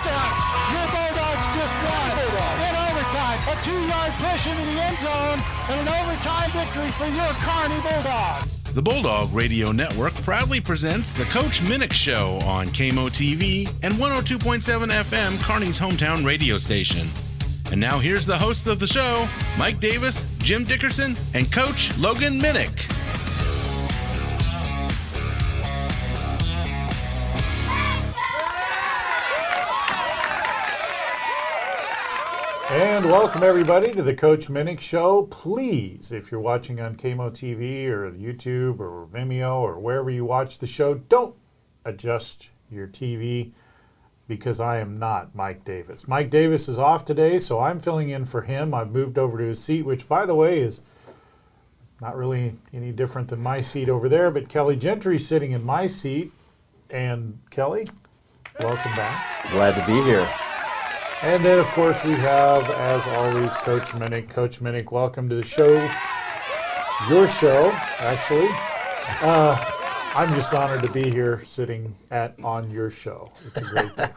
touchdown. Your Bulldogs just won. In overtime, a 2-yard push into the end zone, and an overtime victory for your Kearney Bulldogs. The Bulldog Radio Network proudly presents the Coach Minnick Show on KMO-TV and 102.7 FM, Kearney's hometown radio station. And now here's the hosts of the show, Mike Davis, Jim Dickerson, and Coach Logan Minnick. And welcome everybody to the Coach Minnick Show. Please, if you're watching on KMO-TV or YouTube or Vimeo or wherever you watch the show, don't adjust your TV because I am not Mike Davis. Mike Davis is off today, so I'm filling in for him. I've moved over to his seat, which, by the way, is not really any different than my seat over there, but Kelly Gentry's sitting in my seat. And Kelly, welcome back. Glad to be here. And then, of course, we have, as always, Coach Minnick. Coach Minnick, welcome to the show. Your show, actually. I'm just honored to be here sitting on your show. It's a great thing.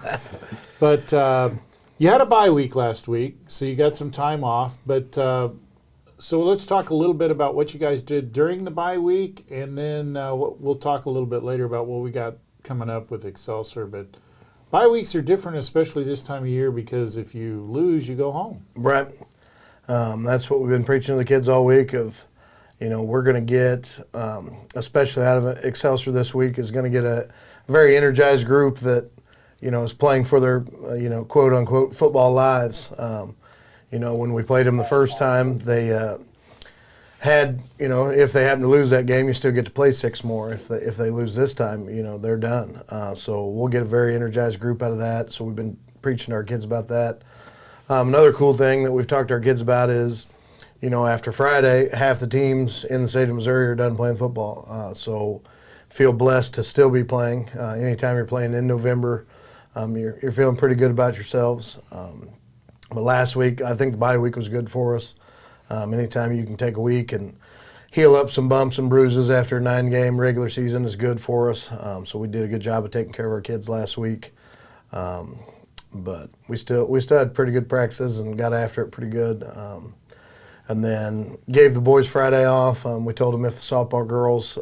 But you had a bye week last week, so you got some time off. But so let's talk a little bit about what you guys did during the bye week, and then we'll talk a little bit later about what we got coming up with Excelsior. But bye weeks are different, especially this time of year, because if you lose, you go home. Right. That's what we've been preaching to the kids all week of, you know, we're going to get, especially out of Excelsior this week, is going to get a very energized group that, you know, is playing for their, quote-unquote football lives. When we played them the first time, they had, if they happen to lose that game, you still get to play 6 more. If they lose this time, they're done. So we'll get a very energized group out of that. So we've been preaching to our kids about that. Another cool thing that we've talked to our kids about is, after Friday, half the teams in the state of Missouri are done playing football. So feel blessed to still be playing. Anytime you're playing in November, you're feeling pretty good about yourselves. But last week, I think the bye week was good for us. Anytime you can take a week and heal up some bumps and bruises after a 9-game regular season is good for us. So we did a good job of taking care of our kids last week. But we still had pretty good practices and got after it pretty good. And then gave the boys Friday off. We told them if the softball girls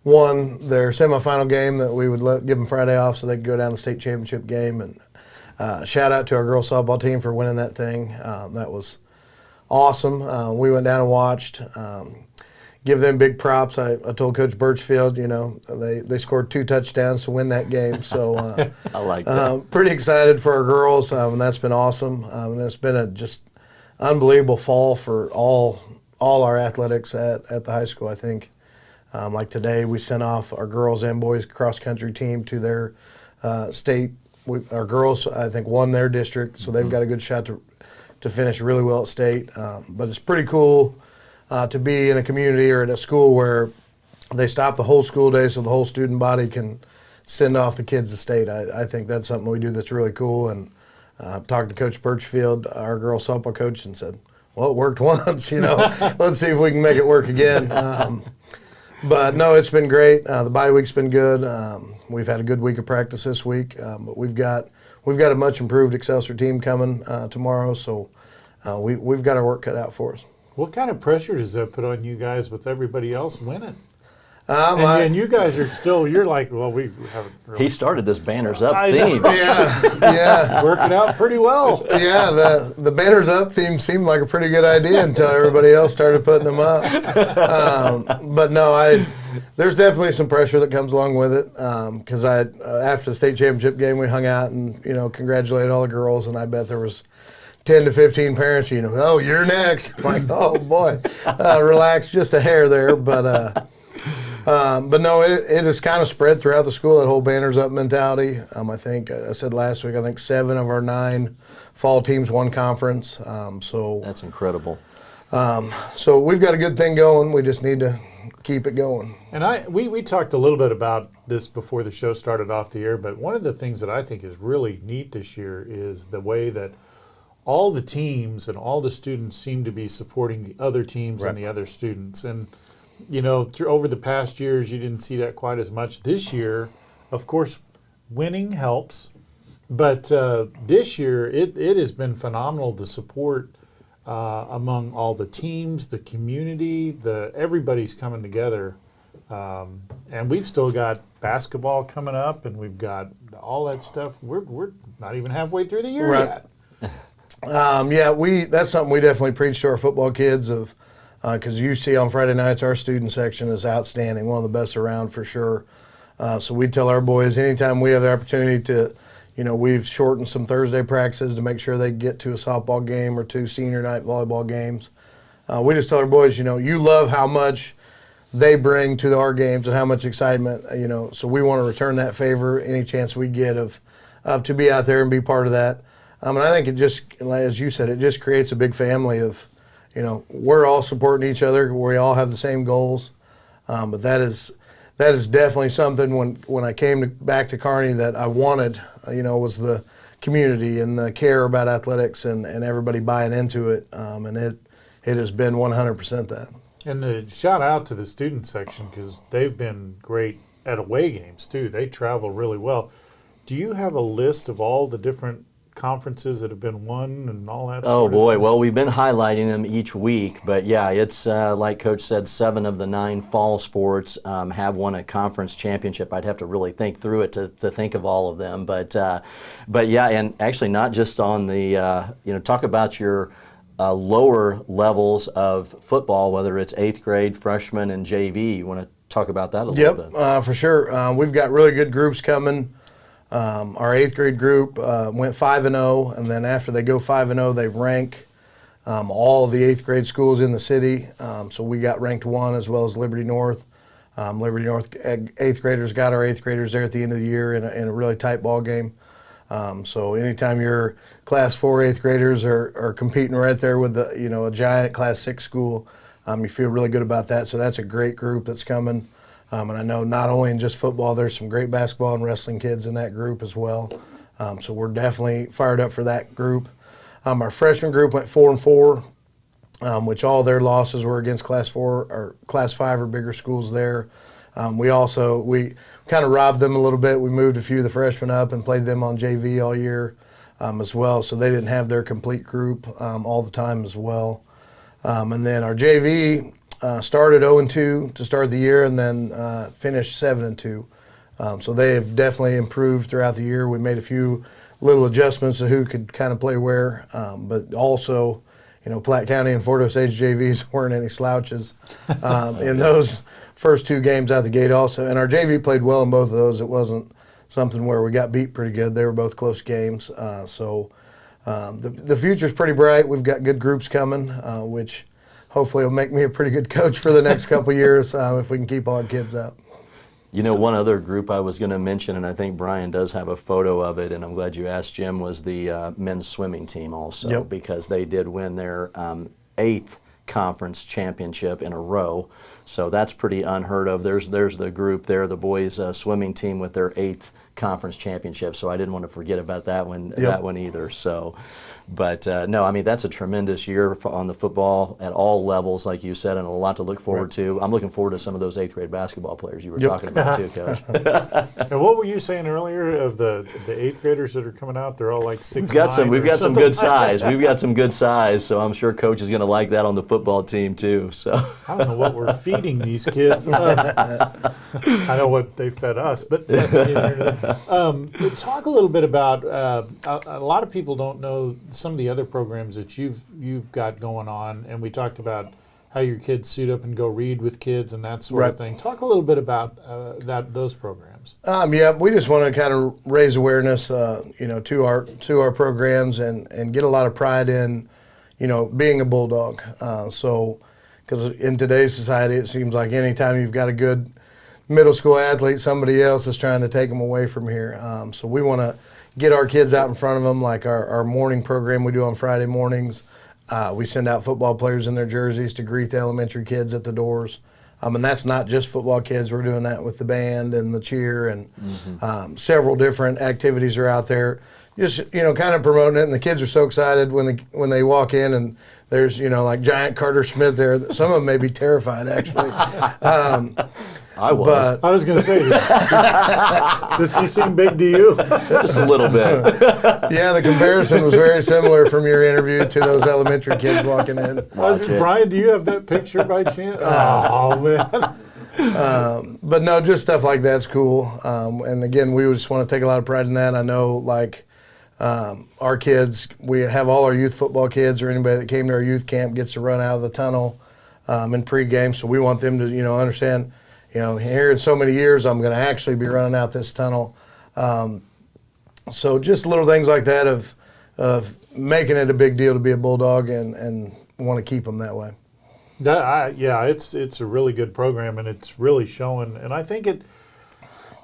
won their semifinal game that we would give them Friday off so they could go down to the state championship game. And shout out to our girls softball team for winning that thing. That was awesome. We went down and watched. Give them big props. I told Coach Birchfield, they scored 2 touchdowns to win that game. So I like that. Pretty excited for our girls, and that's been awesome. And it's been a just unbelievable fall for all our athletics at the high school, I think. Like today, we sent off our girls and boys cross-country team to their state. Our girls, I think, won their district, so they've got a good shot to finish really well at state. But it's pretty cool to be in a community or at a school where they stop the whole school day so the whole student body can send off the kids to state. I think that's something we do that's really cool. And talked to Coach Birchfield, our girls softball coach, and said, well, it worked once, let's see if we can make it work again. But no, it's been great. The bye week's been good. We've had a good week of practice this week, but we've got a much improved Excelsior team coming tomorrow, so we've got our work cut out for us. What kind of pressure does that put on you guys with everybody else winning? And you guys are still, you're like, well, we haven't really. He started this Banners Up theme. Yeah. Working out pretty well. Yeah, the Banners Up theme seemed like a pretty good idea until everybody else started putting them up. But no, there's definitely some pressure that comes along with it. Because after the state championship game, we hung out and, congratulated all the girls, and I bet there was 10 to 15 parents, oh, you're next. I'm like, oh boy, relax just a hair there. But no, it is kind of spread throughout the school, that whole Banners Up mentality. I think, I said last week, 7 of our 9 fall teams won conference. So that's incredible. So we've got a good thing going. We just need to keep it going. And we talked a little bit about this before the show started off the air, but one of the things that I think is really neat this year is the way that all the teams and all the students seem to be supporting the other teams and the other students. And over the past years, you didn't see that quite as much. This year, of course, winning helps, But this year, it has been phenomenal, the support among all the teams, the community, everybody's coming together. And we've still got basketball coming up, and we've got all that stuff. We're not even halfway through the year yet. That's something we definitely preach to our football kids of, because you see on Friday nights our student section is outstanding, one of the best around for sure. So we tell our boys anytime we have the opportunity to, we've shortened some Thursday practices to make sure they get to a softball game or 2 senior night volleyball games. We just tell our boys, you love how much they bring to our games and how much excitement, so we want to return that favor any chance we get of to be out there and be part of that. And I think it just, as you said, it just creates a big family of, we're all supporting each other. We all have the same goals. But that is definitely something when I came back to Kearney that I wanted, was the community and the care about athletics and everybody buying into it. And it has been 100% that. And the shout out to the student section because they've been great at away games too. They travel really well. Do you have a list of all the different conferences that have been won and all that? Oh boy, well we've been highlighting them each week, but yeah, it's like Coach said, 7 of the 9 fall sports have won a conference championship. I'd have to really think through it to think of all of them, but yeah, and actually not just on the talk about your lower levels of football, whether it's 8th grade, freshman, and JV. You want to talk about that a little bit? Yep, for sure. We've got really good groups coming. Our 8th grade group went 5-0, and then after they go 5-0, they rank all of the 8th grade schools in the city. So we got ranked 1 as well as Liberty North. Liberty North 8th graders got our 8th graders there at the end of the year in a really tight ball game. So anytime your Class 4 8th graders are competing right there with a giant Class 6 school, you feel really good about that. So that's a great group that's coming. And I know not only in just football, there's some great basketball and wrestling kids in that group as well. So we're definitely fired up for that group. Our freshman group went 4-4, which all their losses were against Class 4 or Class 5 or bigger schools there. We kind of robbed them a little bit. We moved a few of the freshmen up and played them on JV all year as well. So they didn't have their complete group all the time as well. And then our JV started 0-2 to start the year and then finished 7-2. So they have definitely improved throughout the year. We made a few little adjustments to who could kind of play where, but also, Platte County and Fort Osage JVs weren't any slouches in those first 2 games out the gate also. And our JV played well in both of those. It wasn't something where we got beat pretty good. They were both close games. So the future's pretty bright. We've got good groups coming, which hopefully will make me a pretty good coach for the next couple years if we can keep all our kids out. One other group I was going to mention, and I think Brian does have a photo of it, and I'm glad you asked, Jim, was the men's swimming team also. Yep. Because they did win their 8th conference championship in a row. So that's pretty unheard of. There's the group there, the boys swimming team with their 8th conference championship. So I didn't want to forget about that one, that one either. So, but no, I mean, that's a tremendous year on the football at all levels, like you said, and a lot to look forward to. I'm looking forward to some of those 8th grade basketball players you were talking about too, Coach. And what were you saying earlier of the 8th graders that are coming out? They're all like 6'9". We've got some good size. We've got some good size, so I'm sure Coach is going to like that on the football team too. So I don't know what we're feeding these kids. I know what they fed us, but that's talk a little bit about. A lot of people don't know some of the other programs that you've got going on, and we talked about how your kids suit up and go read with kids and that sort of thing. Talk a little bit about those programs. We just want to kind of raise awareness, to our programs and get a lot of pride in, being a Bulldog. Because in today's society, it seems like anytime you've got a good middle school athlete, somebody else is trying to take them away from here. So we want to get our kids out in front of them, like our morning program we do on Friday mornings. We send out football players in their jerseys to greet the elementary kids at the doors. And that's not just football kids. We're doing that with the band and the cheer and several different activities are out there. Just, kind of promoting it. And the kids are so excited when they walk in and there's, like giant Carter Smith there. Some of them may be terrified, actually. I was. I was going to say, does he seem big to you? Just a little bit. Yeah, the comparison was very similar from your interview to those elementary kids walking in. Brian, do you have that picture by chance? Oh, man. But no, just stuff like that's cool. And again, we just want to take a lot of pride in that. I know, like, our kids, we have all our youth football kids or anybody that came to our youth camp gets to run out of the tunnel in pregame. So we want them to, understand, here in so many years, I'm going to actually be running out this tunnel. So just little things like that of making it a big deal to be a Bulldog and want to keep them that way. It's a really good program, and it's really showing. And I think it,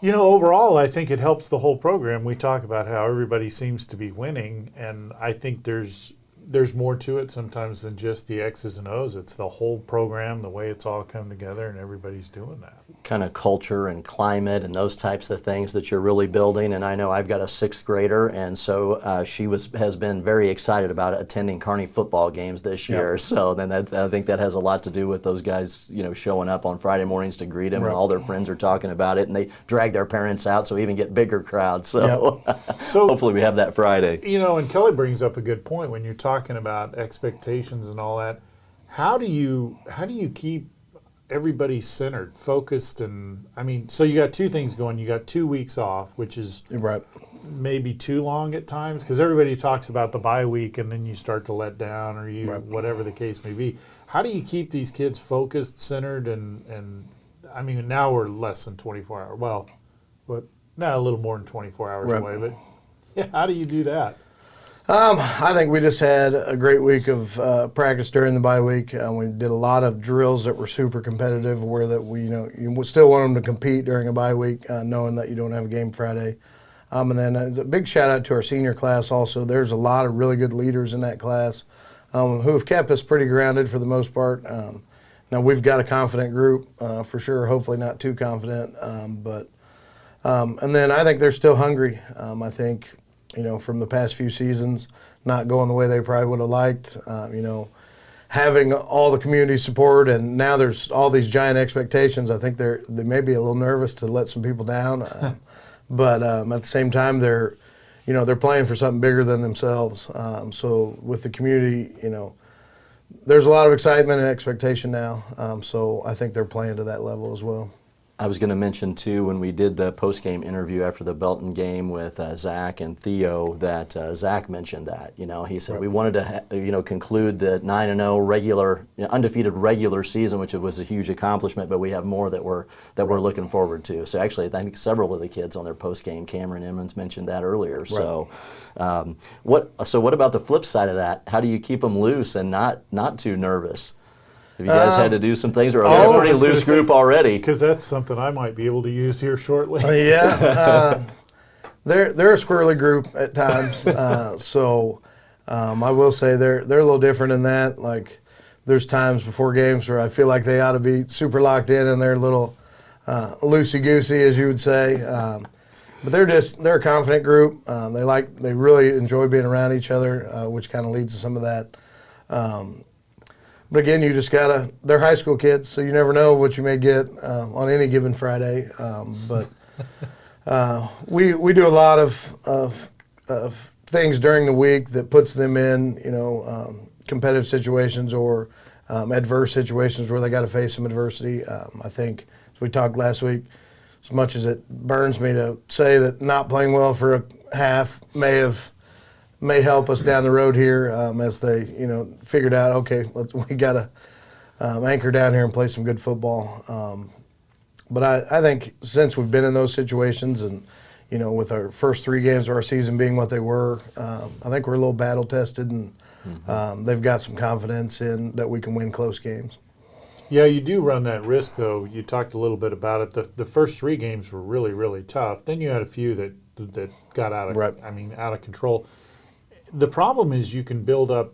overall, I think it helps the whole program. We talk about how everybody seems to be winning, and I think there's more to it sometimes than just the X's and O's. It's the whole program, the way it's all come together, and everybody's doing that. Kind of culture and climate and those types of things that you're really building. And I know I've got a 6th grader, and so she has been very excited about attending Kearney football games this year. Yep. So then I think that has a lot to do with those guys, showing up on Friday mornings to greet him, right. And all their friends are talking about it, and they drag their parents out, so we even get bigger crowds. So, yep. So hopefully we have that Friday. And Kelly brings up a good point when you're talking about expectations and all that. How do you keep everybody centered, focused, and so you got two things going. You got 2 weeks off, which is right. Maybe too long at times, because everybody talks about the bye week and then you start to let down, or you right. whatever the case may be. How do you keep these kids focused, centered, and now we're less than 24 hours. Well, a little more than 24 hours right. away, but yeah, how do you do that? I think we just had a great week of practice during the bye week. We did a lot of drills that were super competitive, where that you still want them to compete during a bye week, knowing that you don't have a game Friday. And then a big shout out to our senior class also. There's a lot of really good leaders in that class who have kept us pretty grounded for the most part. Now we've got a confident group for sure, hopefully not too confident. And then I think they're still hungry. I think, from the past few seasons, not going the way they probably would have liked, having all the community support, and now there's all these giant expectations. I think they may be a little nervous to let some people down, but at the same time, they're playing for something bigger than themselves. So with the community, there's a lot of excitement and expectation now. So I think they're playing to that level as well. I was going to mention, too, when we did the post-game interview after the Belton game with Zach and Theo, that Zach mentioned that. He said, right. We wanted to, conclude the 9-0 regular, undefeated regular season, which was a huge accomplishment, but we have more that we're looking forward to. So actually, I think several of the kids on their post-game, Cameron Emmons mentioned that earlier. Right. So, what about the flip side of that? How do you keep them loose and not too nervous? Have you guys had to do some things, or are they a pretty loose group already? Because that's something I might be able to use here shortly. Yeah, they're a squirrely group at times. I will say they're a little different in that. Like, there's times before games where I feel like they ought to be super locked in, and they're a little loosey-goosey, as you would say. But they're a confident group. They really enjoy being around each other, which kind of leads to some of that. But again, you just they're high school kids, so you never know what you may get on any given Friday. But we do a lot of things during the week that puts them in, competitive situations or adverse situations where they got to face some adversity. I think, as we talked last week, as much as it burns me to say that not playing well for a half may help us down the road here as they, figured out, okay, we got to anchor down here and play some good football. But I think since we've been in those situations and, with our first 3 games of our season being what they were, I think we're a little battle-tested, and they've got some confidence in that we can win close games. Yeah, you do run that risk, though. You talked a little bit about it. The first 3 games were really, really tough. Then you had a few that got out of control. The problem is you can build up,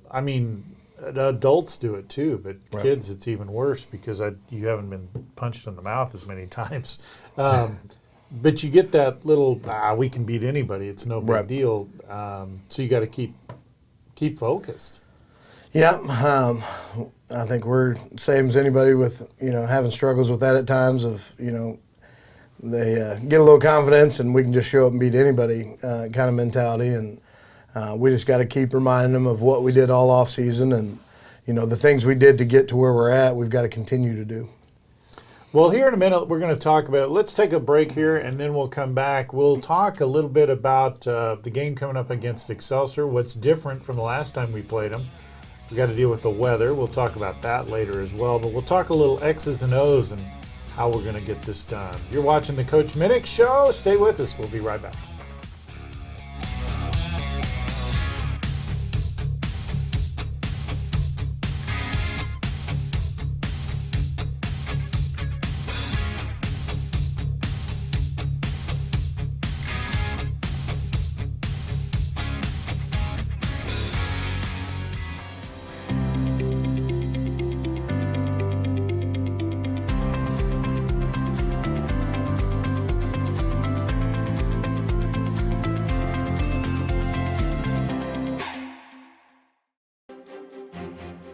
adults do it too, but right. Kids, it's even worse because you haven't been punched in the mouth as many times. But you get that little, we can beat anybody, it's no big right. deal. So you got to keep focused. Yeah, I think we're same as anybody with, having struggles with that at times of, they get a little confidence and we can just show up and beat anybody kind of mentality. And we just got to keep reminding them of what we did all off season and, the things we did to get to where we're at, we've got to continue to do. Well, here in a minute, we're going to talk about, let's take a break here, and then we'll come back. We'll talk a little bit about the game coming up against Excelsior, what's different from the last time we played them. We got to deal with the weather. We'll talk about that later as well, but we'll talk a little X's and O's and how we're going to get this done. You're watching the Coach Minnick Show. Stay with us. We'll be right back.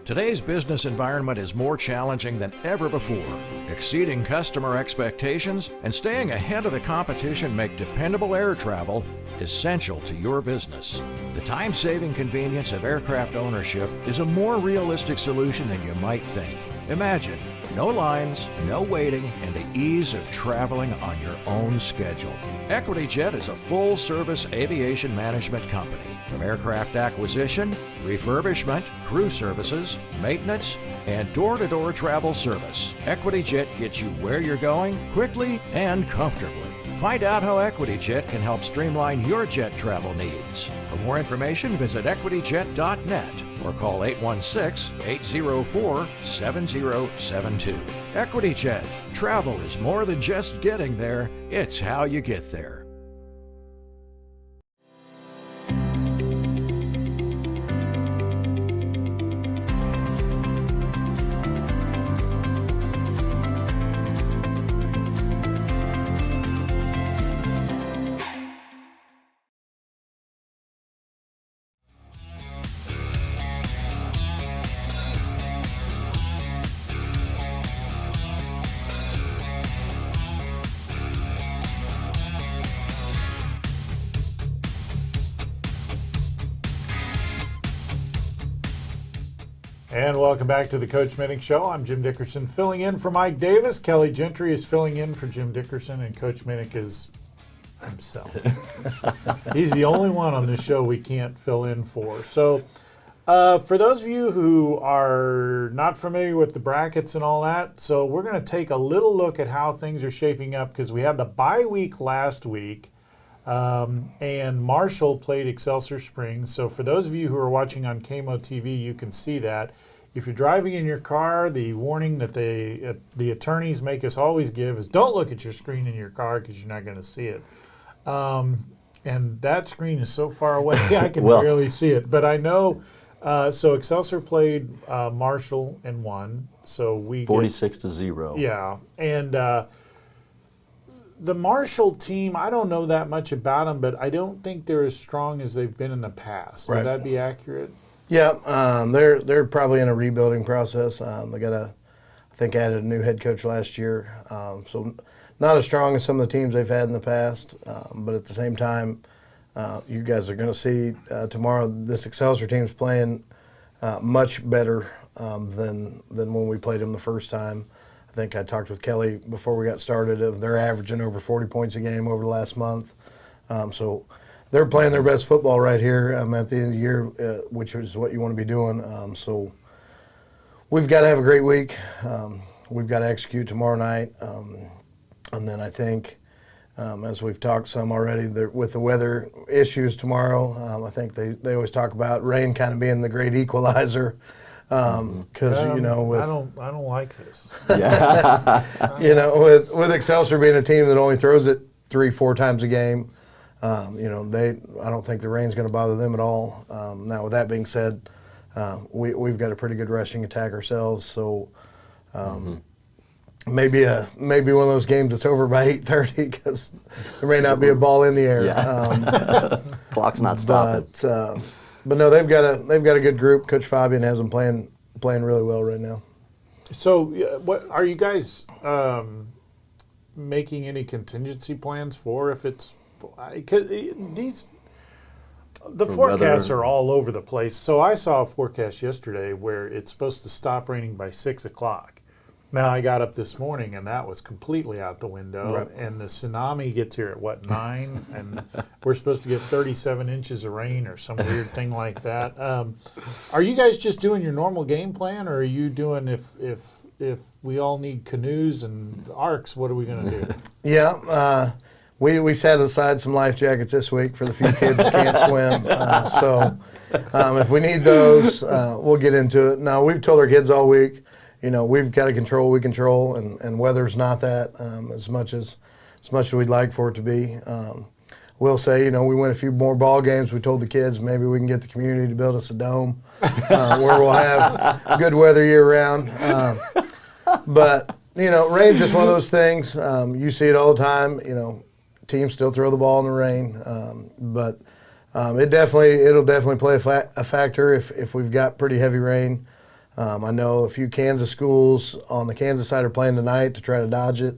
Today's business environment is more challenging than ever before. Exceeding customer expectations and staying ahead of the competition make dependable air travel essential to your business. The time-saving convenience of aircraft ownership is a more realistic solution than you might think. Imagine no lines, no waiting, and the ease of traveling on your own schedule. EquityJet is a full-service aviation management company. From aircraft acquisition, refurbishment, crew services, maintenance, and door-to-door travel service, EquityJet gets you where you're going quickly and comfortably. Find out how EquityJet can help streamline your jet travel needs. For more information, visit equityjet.net or call 816-804-7072. EquityJet. Travel is more than just getting there, it's how you get there. And welcome back to the Coach Minnick Show. I'm Jim Dickerson, filling in for Mike Davis. Kelly Gentry is filling in for Jim Dickerson, and Coach Minnick is himself. He's the only one on this show we can't fill in for. So for those of you who are not familiar with the brackets and all that, so we're going to take a little look at how things are shaping up because we had the bye week last week. And Marshall played Excelsior Springs. So for those of you who are watching on KMO-TV, you can see that. If you're driving in your car, the warning that the attorneys make us always give is don't look at your screen in your car because you're not going to see it. And that screen is so far away I can barely see it. But I know, so Excelsior played Marshall and won. So we 46-0. Yeah, and the Marshall team, I don't know that much about them, but I don't think they're as strong as they've been in the past. Would that be accurate? Yeah, they're probably in a rebuilding process. They got I think added a new head coach last year, so not as strong as some of the teams they've had in the past. But at the same time, you guys are going to see tomorrow this Excelsior team's playing much better than when we played them the first time. I think I talked with Kelly before we got started of they're averaging over 40 points a game over the last month. So they're playing their best football right here at the end of the year, which is what you want to be doing. So we've got to have a great week. We've got to execute tomorrow night. And then I think, as we've talked some already, with the weather issues tomorrow, I think they always talk about rain kind of being the great equalizer. Because I don't like this. Yeah. With Excelsior being a team that only throws it 3-4 times a game, I don't think the rain's going to bother them at all. Now, with that being said, we've got a pretty good rushing attack ourselves, so maybe one of those games that's over by 8:30 because there may not be a ball in the air. Yeah. Clock's not stopping. but no, they've got a good group. Coach Fabian has them playing really well right now. So, what are you guys making any contingency plans for if it's the forecasts are all over the place. So I saw a forecast yesterday where it's supposed to stop raining by 6 o'clock. Now I got up this morning and that was completely out the window. Right. And the tsunami gets here at 9, and we're supposed to get 37 inches of rain or some weird thing like that. Are you guys just doing your normal game plan, or are you doing if we all need canoes and arcs, what are we going to do? Yeah. We set aside some life jackets this week for the few kids that can't swim. So if we need those, we'll get into it. Now, we've told our kids all week, we've got to control what we control, and weather's not that as much as we'd like for it to be. We'll say, we win a few more ball games. We told the kids maybe we can get the community to build us a dome where we'll have good weather year-round. But, rain's just one of those things. You see it all the time, Teams still throw the ball in the rain, but it'll definitely play a factor if we've got pretty heavy rain. I know a few Kansas schools on the Kansas side are playing tonight to try to dodge it,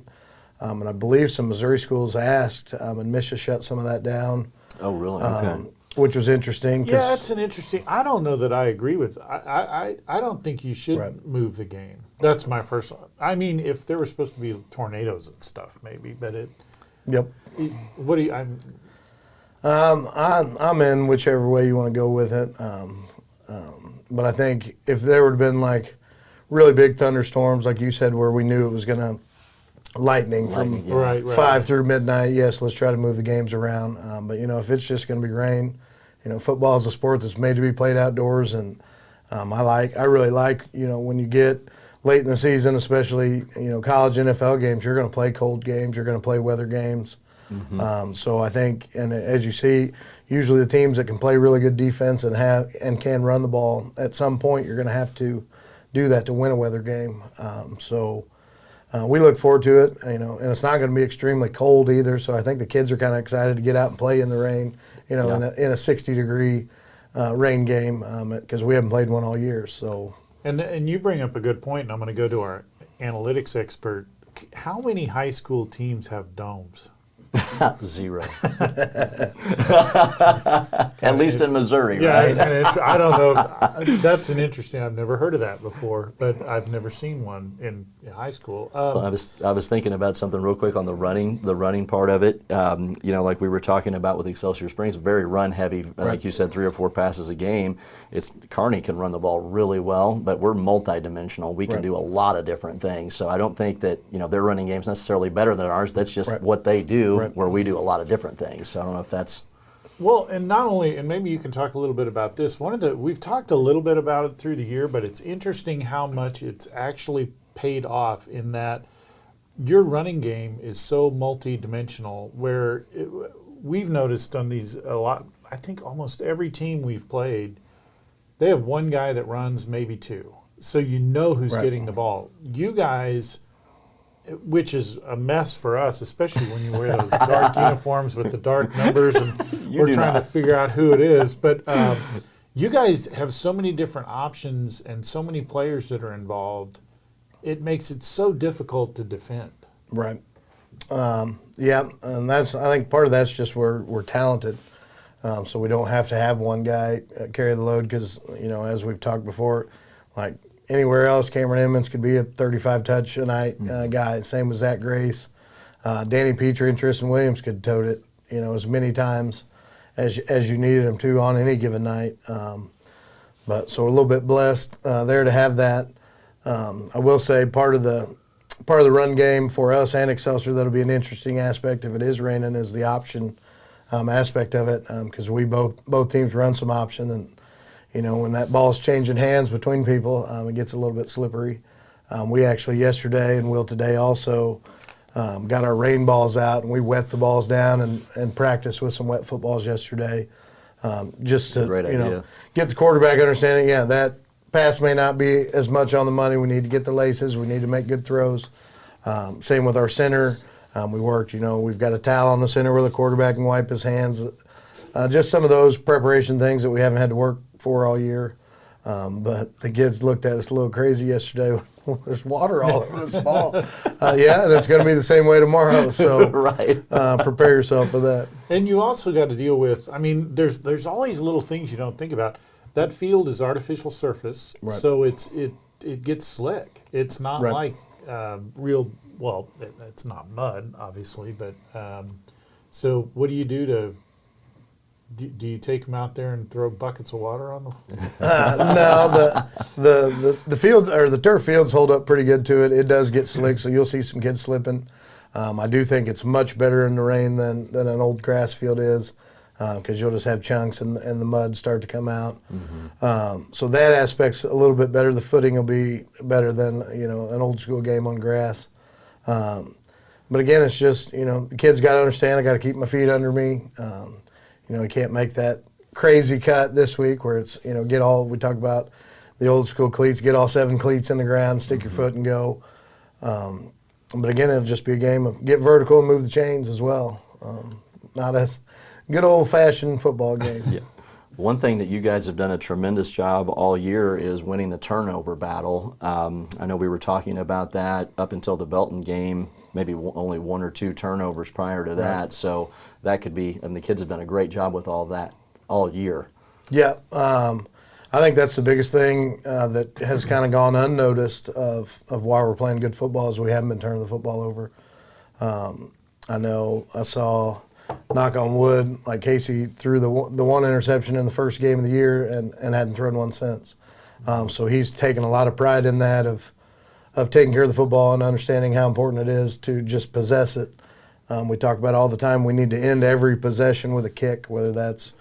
and I believe some Missouri schools asked, and Misha shut some of that down. Oh, really? Okay. Which was interesting. Yeah, it's an interesting. I don't know that I agree with. I don't think you should Right. move the game. That's my personal. I mean, if there were supposed to be tornadoes and stuff, maybe, but it. Yep. What do you? I'm in whichever way you want to go with it. But I think if there would have been like really big thunderstorms, like you said, where we knew it was going to lightning from yeah. Right. 5 through midnight, yes, let's try to move the games around. But if it's just going to be rain, football is a sport that's made to be played outdoors, and I really like when you get late in the season, especially college NFL games, you're going to play cold games, you're going to play weather games. Mm-hmm. So I think, and as you see, usually the teams that can play really good defense and can run the ball, at some point you're going to have to do that to win a weather game. So we look forward to it, and it's not going to be extremely cold either. So I think the kids are kind of excited to get out and play in the rain, in a 60-degree rain game, because we haven't played one all year. So. And you bring up a good point, and I'm going to go to our analytics expert. How many high school teams have domes? 0. At least in Missouri, Yeah, right? I don't know. That's an interesting. I've never heard of that before, but I've never seen one in high school. Well, I was thinking about something real quick on the running part of it. Like we were talking about with Excelsior Springs, very run heavy. Like you said, 3 or 4 passes a game. Kearney can run the ball really well, but we're multidimensional. We can do a lot of different things. So I don't think that their running game's necessarily better than ours. That's just what they do, where we do a lot of different things. So I don't know if that's. Well, and not only, and maybe you can talk a little bit about this. We've talked a little bit about it through the year, but it's interesting how much it's actually paid off in that your running game is so multi-dimensional, where we've noticed on these a lot. I think almost every team we've played, they have one guy that runs, maybe 2. So who's getting the ball. You guys, which is a mess for us, especially when you wear those dark uniforms with the dark numbers, and we're trying to figure out who it is. But you guys have so many different options and so many players that are involved. It makes it so difficult to defend. Right. Yeah, and I think part of that's just we're talented, so we don't have to have one guy carry the load because, as we've talked before, like anywhere else, Cameron Emmons could be a 35-touch a night guy. Same with Zach Grace. Danny Petrie and Tristan Williams could tote it, as many times as you needed them to on any given night. But so we're a little bit blessed there to have that. I will say part of the run game for us and Excelsior that'll be an interesting aspect if it is raining is the option aspect of it, because we both teams run some option, and when that ball's changing hands between people, it gets a little bit slippery. We actually yesterday and will today also got our rain balls out, and we wet the balls down and practiced with some wet footballs yesterday, just to get the quarterback understanding. Yeah, that pass may not be as much on the money. We need to get the laces. We need to make good throws. Same with our center. We worked. We've got a towel on the center where the quarterback can wipe his hands. just some of those preparation things that we haven't had to work for all year. But the kids looked at us a little crazy yesterday. There's water all over this ball. Yeah, and it's going to be the same way tomorrow. So Right. Prepare yourself for that. And you also got to deal with, I mean, there's all these little things you don't think about. That field is artificial surface, Right. so it gets slick. It's not Right. like real, well, it's not mud, obviously, but so what do you do to, do you take them out there and throw buckets of water on them? No, the field or the turf fields hold up pretty good to it. It does get slick, so you'll see some kids slipping. I do think it's much better in the rain than an old grass field is, because you'll just have chunks and the mud start to come out. So that aspect's a little bit better. The footing will be better than an old school game on grass. But again, it's just the kids got to understand. I got to keep my feet under me. You can't make that crazy cut this week where it's, get all, we talk about the old school cleats, get all 7 cleats in the ground, stick your foot and go. But again, it'll just be a game of get vertical and move the chains as well. Not a good old fashioned football game. Yeah. One thing that you guys have done a tremendous job all year is winning the turnover battle. I know we were talking about that up until the Belton game, maybe only 1 or 2 turnovers prior to that. Right. So that could be, and the kids have done a great job with all that all year. Yeah, I think that's the biggest thing that has kind of gone unnoticed of why we're playing good football is we haven't been turning the football over. I know I saw, knock on wood, like Casey threw the one interception in the first game of the year and hadn't thrown one since. So he's taken a lot of pride in that of taking care of the football and understanding how important it is to just possess it. We talk about all the time we need to end every possession with a kick, whether that's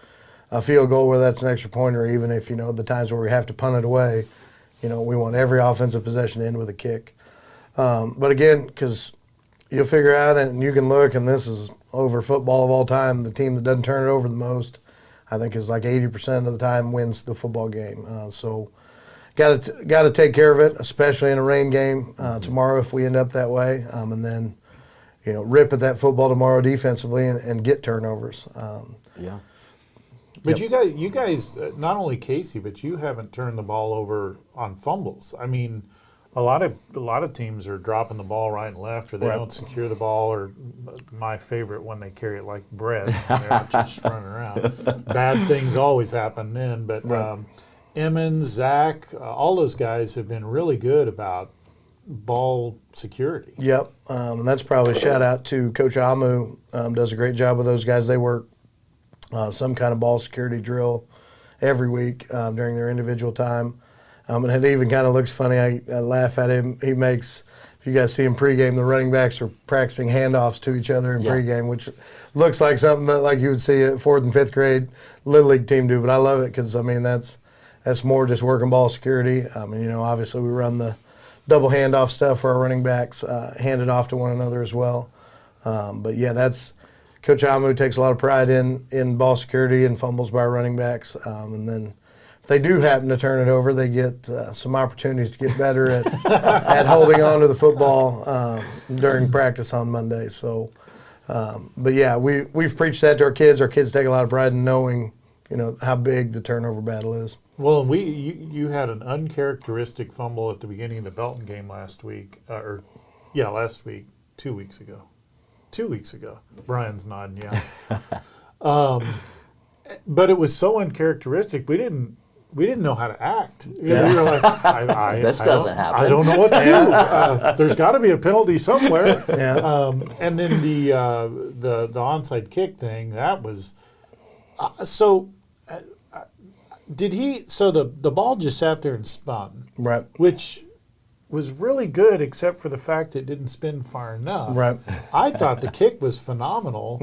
a field goal, whether that's an extra point, or even if, the times where we have to punt it away, we want every offensive possession to end with a kick. But again, because you'll figure out and you can look, and this is over football of all time, the team that doesn't turn it over the most, I think is like 80% of the time wins the football game. So got to take care of it, especially in a rain game tomorrow if we end up that way, and then rip at that football tomorrow defensively and get turnovers. Yeah. But you guys, not only Casey, but you haven't turned the ball over on fumbles. I mean, a lot of teams are dropping the ball right and left, or they don't secure the ball, or my favorite, when they carry it like bread, they're not just running around. Bad things always happen then. But Emmons, Zach, all those guys have been really good about ball security. Yep, and that's probably a shout out to Coach Amu. Does a great job with those guys. They work some kind of ball security drill every week during their individual time. And it even kind of looks funny. I laugh at him. He makes, if you guys see him pregame, the running backs are practicing handoffs to each other in pregame, which looks like something that like you would see a 4th and 5th grade Little League team do. But I love it because, that's more just working ball security. Obviously we run the double handoff stuff for our running backs, hand it off to one another as well. But yeah, that's Coach Amu takes a lot of pride in ball security and fumbles by our running backs. And then if they do happen to turn it over, they get some opportunities to get better at holding on to the football during practice on Monday. So, but yeah, we've preached that to our kids. Our kids take a lot of pride in knowing, how big the turnover battle is. Well, you had an uncharacteristic fumble at the beginning of the Belton game last week, 2 weeks ago. 2 weeks ago. Brian's nodding, yeah. But it was so uncharacteristic, we didn't know how to act. We were like, This doesn't happen. I don't know what to do. There's got to be a penalty somewhere. Yeah. And then the onside kick thing, that was so. Did he? So the ball just sat there and spun, Right. which was really good, except for the fact it didn't spin far enough. Right. I thought the kick was phenomenal,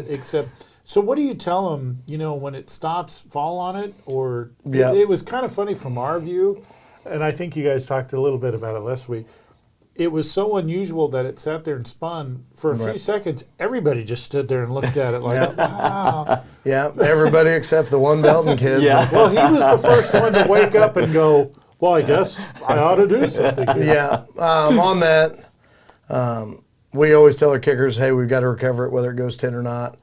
except. So what do you tell them? When it stops, fall on it, or it was kind of funny from our view, and I think you guys talked a little bit about it last week. It was so unusual that it sat there and spun for a few seconds. Everybody just stood there and looked at it like, wow. Yeah, everybody except the one Belton kid. Yeah. Well, he was the first one to wake up and go, well, I guess I ought to do something here. Yeah. On that, we always tell our kickers, hey, we've got to recover it, whether it goes 10 or not.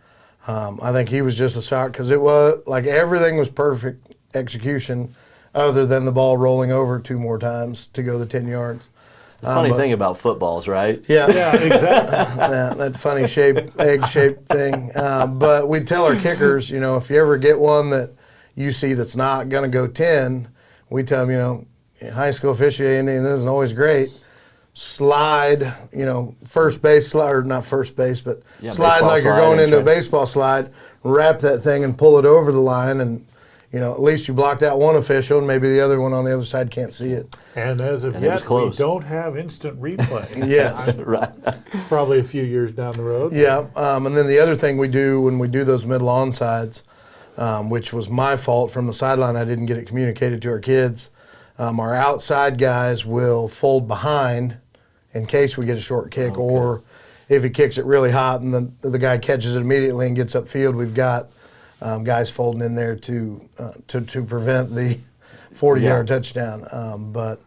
I think he was just a shock because it was like everything was perfect execution other than the ball rolling over 2 more times to go the 10 yards. The funny thing about footballs, right? Yeah, Yeah, exactly. that funny egg-shaped thing. But we tell our kickers, if you ever get one that you see that's not going to go 10, we tell them, high school officiating isn't always great. Slide, first base slide, or not first base, but slide like you're going into a baseball slide, wrap that thing and pull it over the line, and at least you blocked out one official, and maybe the other one on the other side can't see it. And as of yet, we don't have instant replay. Yes. Right. Probably a few years down the road. Yeah, and then the other thing we do when we do those middle onsides, which was my fault from the sideline, I didn't get it communicated to our kids. Our outside guys will fold behind in case we get a short kick, or if he kicks it really hot and the guy catches it immediately and gets upfield, we've got guys folding in there to prevent the 40-yard touchdown. But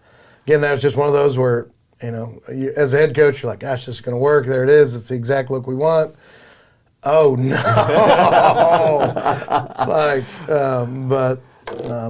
again, that was just one of those where, as a head coach, you're like, gosh, this is going to work. There it is. It's the exact look we want. Oh, no. But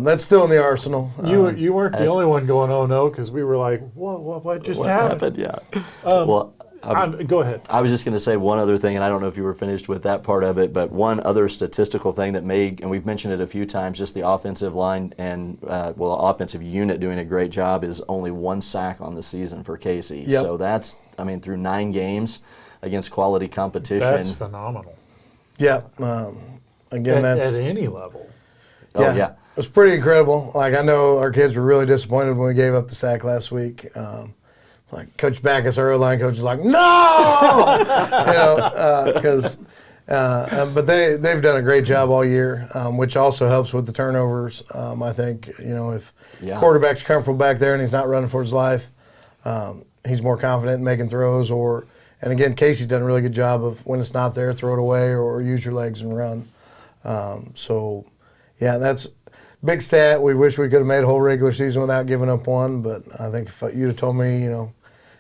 that's still in the arsenal. You weren't the only one going, oh, no, because we were like, what just happened? Yeah. Go ahead. I was just going to say one other thing, and I don't know if you were finished with that part of it, but one other statistical thing that and we've mentioned it a few times, just the offensive line and, offensive unit doing a great job is only 1 sack on the season for Casey. Yep. So that's, through 9 games against quality competition. That's phenomenal. Yeah. Again, at any level. Yeah. It was pretty incredible. Like, I know our kids were really disappointed when we gave up the sack last week. Like Coach Backus, our O-line coach, was like, no! But they've done a great job all year, which also helps with the turnovers. I think, if quarterback's comfortable back there and he's not running for his life, he's more confident in making throws. And again, Casey's done a really good job of when it's not there, throw it away or use your legs and run. That's big stat. We wish we could have made a whole regular season without giving up one, but I think if you'd have told me,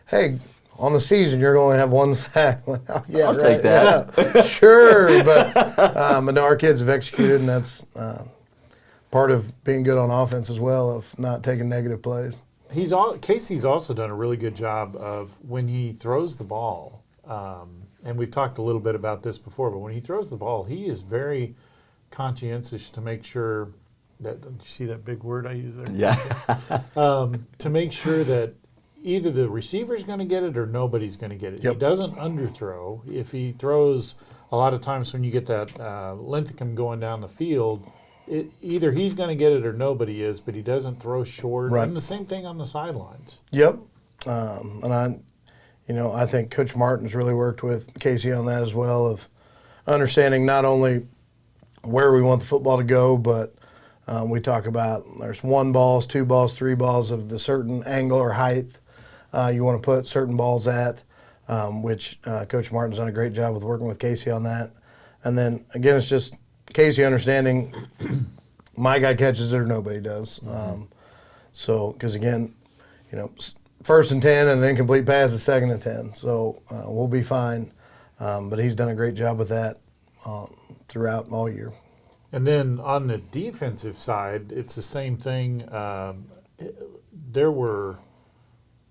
hey, on the season you're going to have 1 sack. I'll take that. Yeah, sure, but no, our kids have executed, and that's part of being good on offense as well, of not taking negative plays. Casey's also done a really good job of when he throws the ball, and we've talked a little bit about this before, but when he throws the ball, he is very conscientious to make sure that, did you see that big word I use there? Yeah. To make sure that either the receiver's going to get it or nobody's going to get it. Yep. He doesn't underthrow. If he throws, a lot of times when you get that Linthicum going down the field, either he's going to get it or nobody is, but he doesn't throw short. Right. And the same thing on the sidelines. Yep. And I think Coach Martin's really worked with Casey on that as well, of understanding not only where we want the football to go, but we talk about there's 1 balls, 2 balls, 3 balls of the certain angle or height you want to put certain balls at, which Coach Martin's done a great job with working with Casey on that. And then, again, it's just Casey understanding my guy catches it or nobody does. Because, again, 1st and 10 and an incomplete pass is 2nd and 10. So we'll be fine. But he's done a great job with that throughout all year. And then on the defensive side, it's the same thing.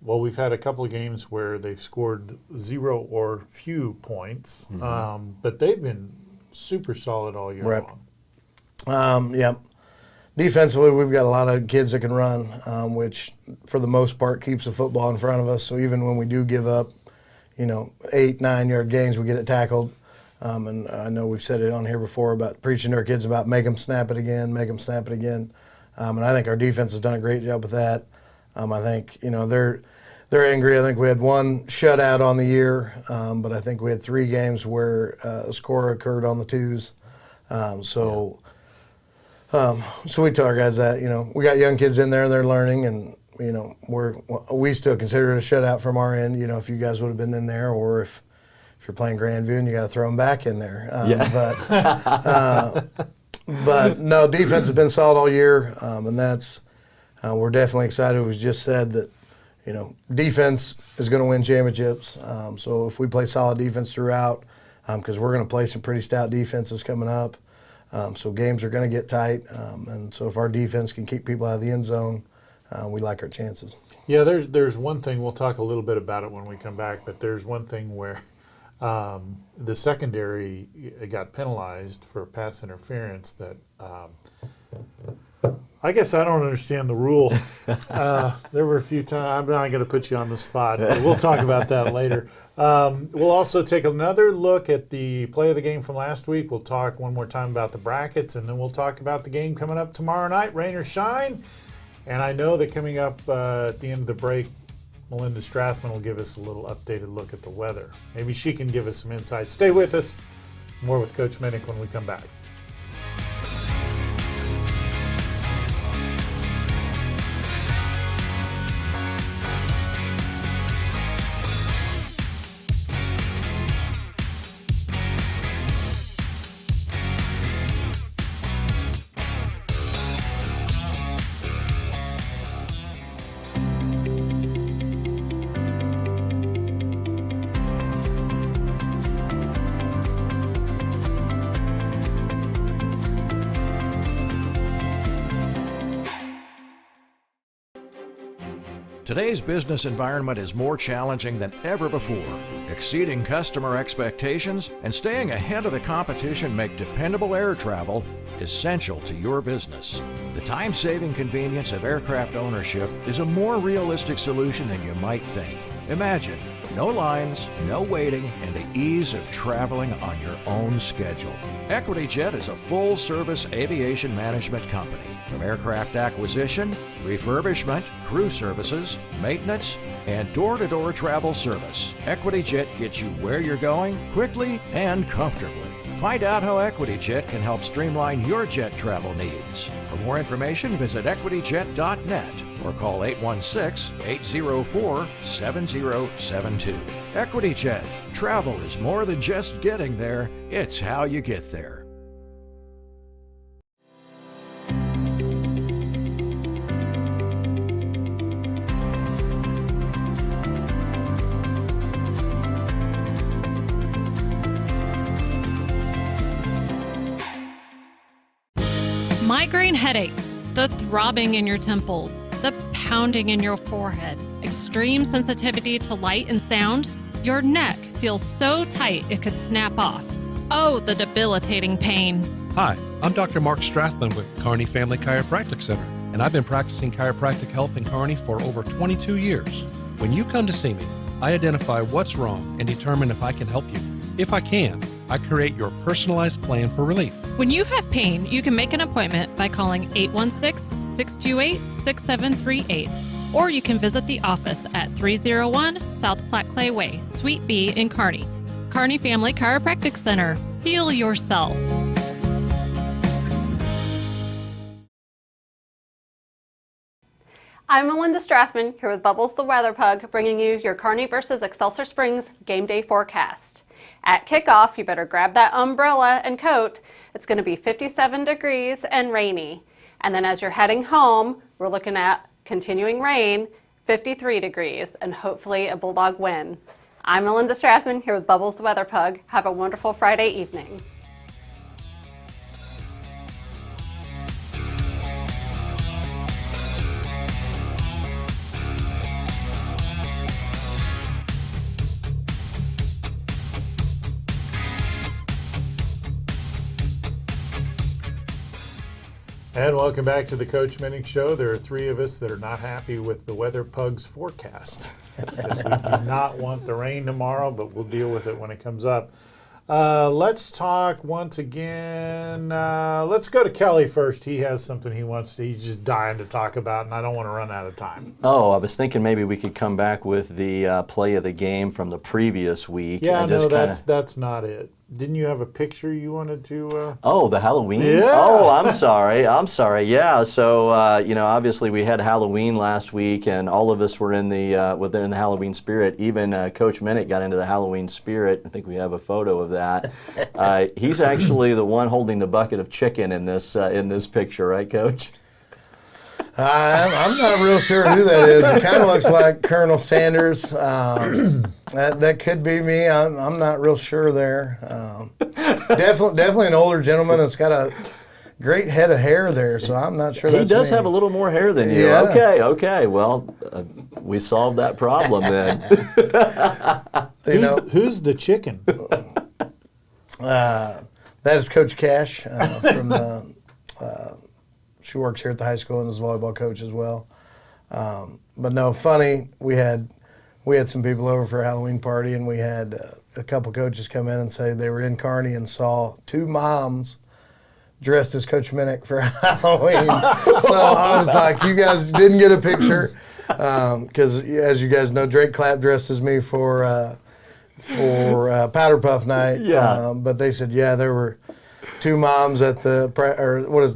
We've had a couple of games where they've scored 0 or few points, but they've been super solid all year long. Yeah. Defensively, we've got a lot of kids that can run, which for the most part keeps the football in front of us. So even when we do give up, 8-9 yard gains, we get it tackled. And I know we've said it on here before about preaching to our kids about make them snap it again, make them snap it again. And I think our defense has done a great job with that. I think, they're angry. I think we had 1 shutout on the year, but I think we had 3 games where a score occurred on the 2s. So we tell our guys that, we got young kids in there and they're learning, and, we still consider it a shutout from our end, if you guys would have been in there, or if you're playing Grandview and you got to throw them back in there. But no, defense has been solid all year, and that's we're definitely excited. It was just said that defense is going to win championships. So if we play solid defense throughout, because we're going to play some pretty stout defenses coming up. So games are going to get tight, and so if our defense can keep people out of the end zone, we like our chances. Yeah, there's one thing, we'll talk a little bit about it when we come back, but there's one thing where the secondary got penalized for pass interference that I guess I don't understand the rule. There were a few times, I'm not going to put you on the spot, but we'll talk about that later. We'll also take another look at the play of the game from last week. We'll talk one more time about the brackets, and then we'll talk about the game coming up tomorrow night, rain or shine. And I know that coming up at the end of the break, Melinda Strathman will give us a little updated look at the weather. Maybe she can give us some insight. Stay with us. More with Coach Minnick when we come back. Today's business environment is more challenging than ever before. Exceeding customer expectations and staying ahead of the competition make dependable air travel essential to your business. The time-saving convenience of aircraft ownership is a more realistic solution than you might think. Imagine no lines, no waiting, and the ease of traveling on your own schedule. EquityJet is a full-service aviation management company. From aircraft acquisition, refurbishment, crew services, maintenance, and door-to-door travel service, EquityJet gets you where you're going quickly and comfortably. Find out how EquityJet can help streamline your jet travel needs. For more information, visit equityjet.net or call 816-804-7072. EquityJet. Travel is more than just getting there, it's how you get there. Migraine headaches, the throbbing in your temples, the pounding in your forehead, extreme sensitivity to light and sound. Your neck feels so tight it could snap off. Oh, the debilitating pain. Hi, I'm Dr. Mark Strathman with Kearney Family Chiropractic Center, and I've been practicing chiropractic health in Kearney for over 22 years. When you come to see me, I identify what's wrong and determine if I can help you. If I can, I create your personalized plan for relief. When you have pain, you can make an appointment by calling 816-628-6738, or you can visit the office at 301 South Platte Clay Way, Suite B in Kearney. Kearney Family Chiropractic Center. Heal yourself. I'm Melinda Strathman here with Bubbles the Weather Pug, bringing you your Kearney versus Excelsior Springs game day forecast. At kickoff, you better grab that umbrella and coat. It's going to be 57 degrees and rainy. And then as you're heading home, we're looking at continuing rain, 53 degrees, and hopefully a Bulldog win. I'm Melinda Strathman here with Bubbles the Weather Pug. Have a wonderful Friday evening. And welcome back to the Coach Minnick Show. There are three of us that are not happy with the Weather Pug's forecast. Because we do not want the rain tomorrow, but we'll deal with it when it comes up. Let's talk once again. Let's go to Kelly first. He has something he's just dying to talk about, and I don't want to run out of time. Oh, I was thinking maybe we could come back with the play of the game from the previous week. Yeah, and no, just that's not it. Didn't you have a picture you wanted to? Oh, the Halloween? Yeah. Oh, I'm sorry. Yeah. So obviously we had Halloween last week, and all of us were in the within the Halloween spirit. Even Coach Minnick got into the Halloween spirit. I think we have a photo of that. He's actually the one holding the bucket of chicken in this picture, right, Coach? I'm not real sure who that is. It kind of looks like Colonel Sanders. That could be me. I'm not real sure there. Definitely an older gentleman that's got a great head of hair there, so I'm not sure He that's does me. have a little more hair than you. Yeah. Okay. Well, we solved that problem then. Who's the chicken? That is Coach Cash from the. She works here at the high school and is a volleyball coach as well. But no, funny. We had some people over for a Halloween party, and we had a couple coaches come in and say they were in Kearney and saw two moms dressed as Coach Minnick for Halloween. So I was like, you guys didn't get a picture because, as you guys know, Drake Clapp dressed as me for Powder Puff Night. Yeah. But they said, there were two moms at the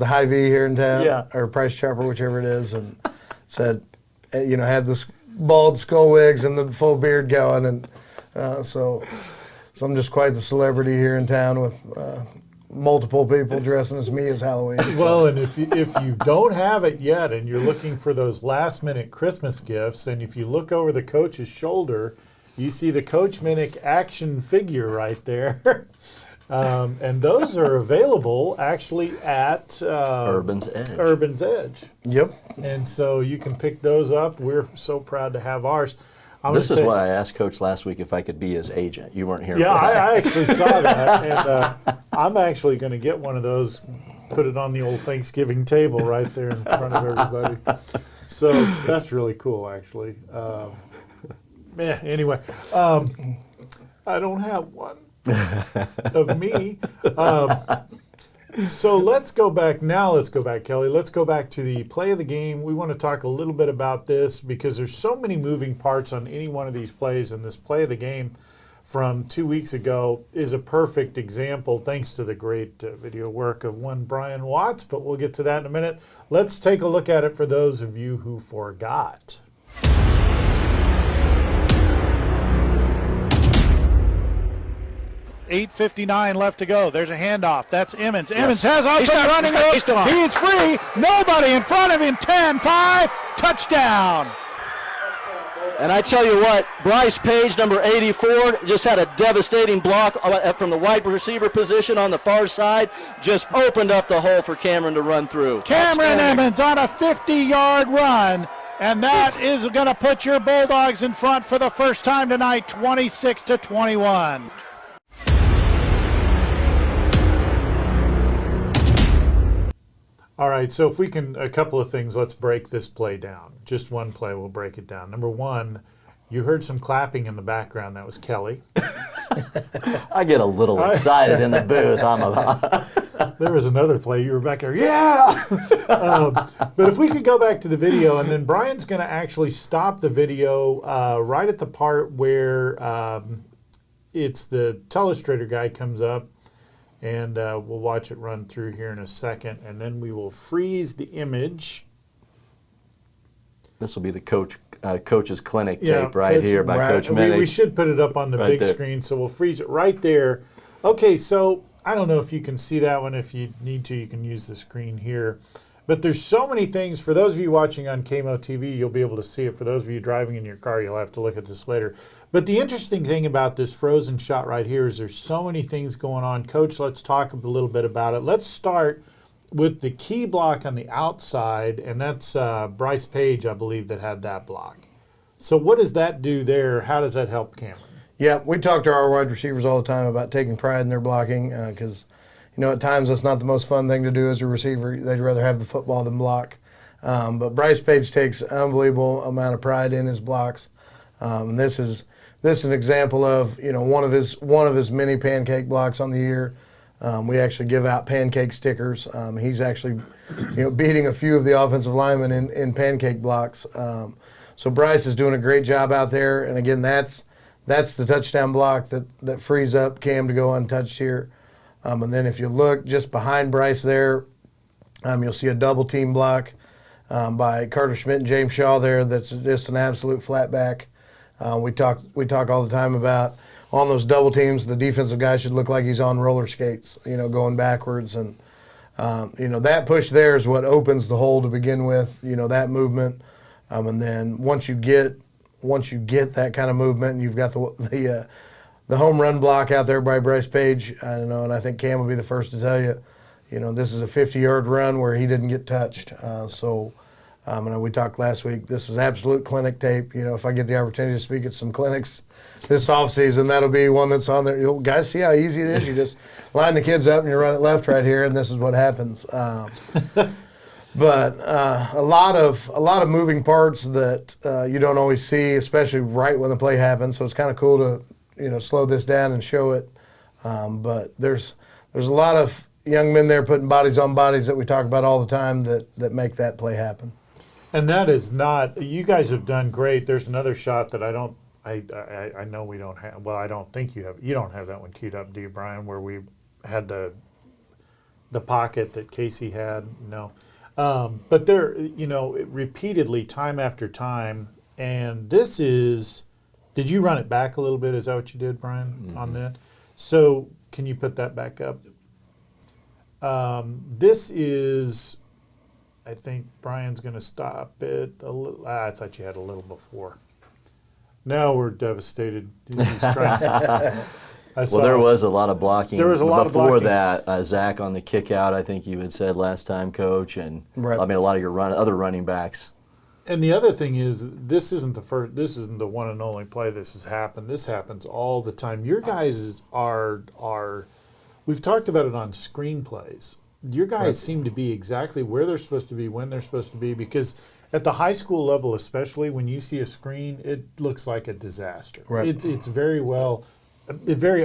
Hy-Vee here in town, or Price Chopper, whichever it is, and said, had this bald skull wigs and the full beard going, and so I'm just quite the celebrity here in town with multiple people dressing as me as Halloween. So. Well, and if you don't have it yet and you're looking for those last-minute Christmas gifts, and if you look over the coach's shoulder, you see the Coach Minnick action figure right there. And those are available actually at Urban's Edge. Yep. And so you can pick those up. We're so proud to have ours. This is why I asked Coach last week if I could be his agent. You weren't here Yeah, for that. I actually saw that. And I'm actually going to get one of those, put it on the old Thanksgiving table right there in front of everybody. So that's really cool, actually. Anyway, I don't have one. Of me. So let's go back, Kelly. Let's go back to the play of the game. We want to talk a little bit about this because there's so many moving parts on any one of these plays, and this play of the game from 2 weeks ago is a perfect example, thanks to the great video work of one Brian Watts, but we'll get to that in a minute. Let's take a look at it for those of you who forgot. 8:59 left to go. There's a handoff. That's Emmons. Emmons has also running room. He's free. Nobody in front of him. 10-5. Touchdown. And I tell you what, Bryce Page, number 84, just had a devastating block from the wide receiver position on the far side. Just opened up the hole for Cameron to run through. Cameron Emmons on a 50-yard run. And that is going to put your Bulldogs in front for the first time tonight, 26-21. All right, so if we can, a couple of things, let's break this play down. Just one play, we'll break it down. Number one, you heard some clapping in the background. That was Kelly. I get a little excited in the booth. There was another play. You were back there, yeah! But if we could go back to the video, and then Brian's going to actually stop the video right at the part where it's the telestrator guy comes up, and we'll watch it run through here in a second, and then we will freeze the image. This will be the coach's clinic tape here by Coach Minnick. We should put it up on the big screen, so we'll freeze it right there. Okay, so I don't know if you can see that one. If you need to, you can use the screen here. But there's so many things. For those of you watching on KMO-TV, you'll be able to see it. For those of you driving in your car, you'll have to look at this later. But the interesting thing about this frozen shot right here is there's so many things going on. Coach, let's talk a little bit about it. Let's start with the key block on the outside, and that's Bryce Page, I believe, that had that block. So what does that do there? How does that help Cameron? Yeah, we talk to our wide receivers all the time about taking pride in their blocking because, at times that's not the most fun thing to do as a receiver. They'd rather have the football than block. But Bryce Page takes an unbelievable amount of pride in his blocks. And this is an example of one of his many pancake blocks on the year. We actually give out pancake stickers. He's actually beating a few of the offensive linemen in pancake blocks. So Bryce is doing a great job out there. And again, that's the touchdown block that frees up Cam to go untouched here. And then if you look just behind Bryce there, you'll see a double team block by Carter Schmidt and James Shaw there. That's just an absolute flat back. We talk all the time about on those double teams, the defensive guy should look like he's on roller skates, going backwards. And that push there is what opens the hole to begin with. That movement, and then once you get that kind of movement, and you've got the home run block out there by Bryce Page. I don't know, and I think Cam will be the first to tell you. This is a 50-yard run where he didn't get touched. And we talked last week, this is absolute clinic tape. If I get the opportunity to speak at some clinics this offseason, that'll be one that's on there. Guys, see how easy it is? You just line the kids up and you run it left right here, and this is what happens. But a lot of moving parts that you don't always see, especially right when the play happens. So it's kind of cool to slow this down and show it. But there's a lot of young men there putting bodies on bodies that we talk about all the time that make that play happen. And that is not, you guys have done great. There's another shot that I know we don't have, well, I don't think you have. You don't have that one queued up, do you, Brian, where we had the pocket that Casey had? No. But there, repeatedly, time after time, and this is, did you run it back a little bit? Is that what you did, Brian, on that? So can you put that back up? This is, I think Brian's going to stop it a little. I thought you had a little before. Now we're devastated. He's trying. Well, there was a lot of blocking. There was a lot before of blocking. that. Zach on the kick out, I think you had said last time, Coach, and right. I mean a lot of your other running backs. And the other thing is, this isn't the first. This isn't the one and only play this has happened. This happens all the time. Your guys are. We've talked about it on screenplays. Your guys Right. seem to be exactly where they're supposed to be, when they're supposed to be, because at the high school level, especially when you see a screen, it looks like a disaster. Right. It's very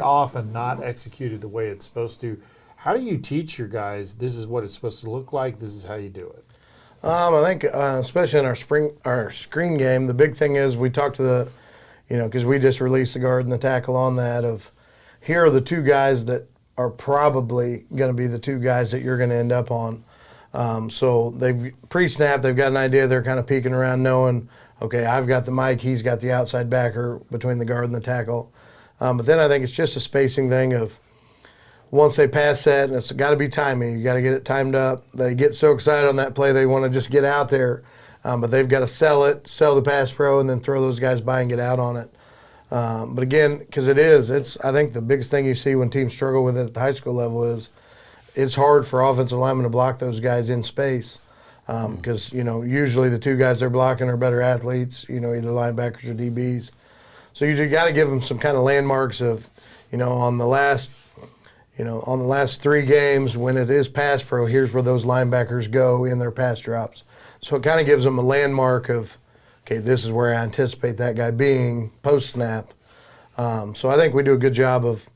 often not executed the way it's supposed to. How do you teach your guys, this is what it's supposed to look like, this is how you do it? I think, especially in our screen game, the big thing is we talk to the, because we just released the guard and the tackle on that of, here are the two guys that are probably going to be the two guys that you're going to end up on. So they've pre-snap, they've got an idea, they're kind of peeking around knowing, okay, I've got the mic, he's got the outside backer between the guard and the tackle. But then I think it's just a spacing thing of once they pass that, and it's got to be timing. You got to get it timed up. They get so excited on that play, they want to just get out there. But they've got to sell the pass pro, and then throw those guys by and get out on it. But again, because it's I think the biggest thing you see when teams struggle with it at the high school level is it's hard for offensive linemen to block those guys in space. Because, usually the two guys they're blocking are better athletes, either linebackers or DBs. So you got to give them some kind of landmarks of, on the last 3 games when it is pass pro, here's where those linebackers go in their pass drops. So it kind of gives them a landmark of, okay, this is where I anticipate that guy being post-snap. So I think we do a good job of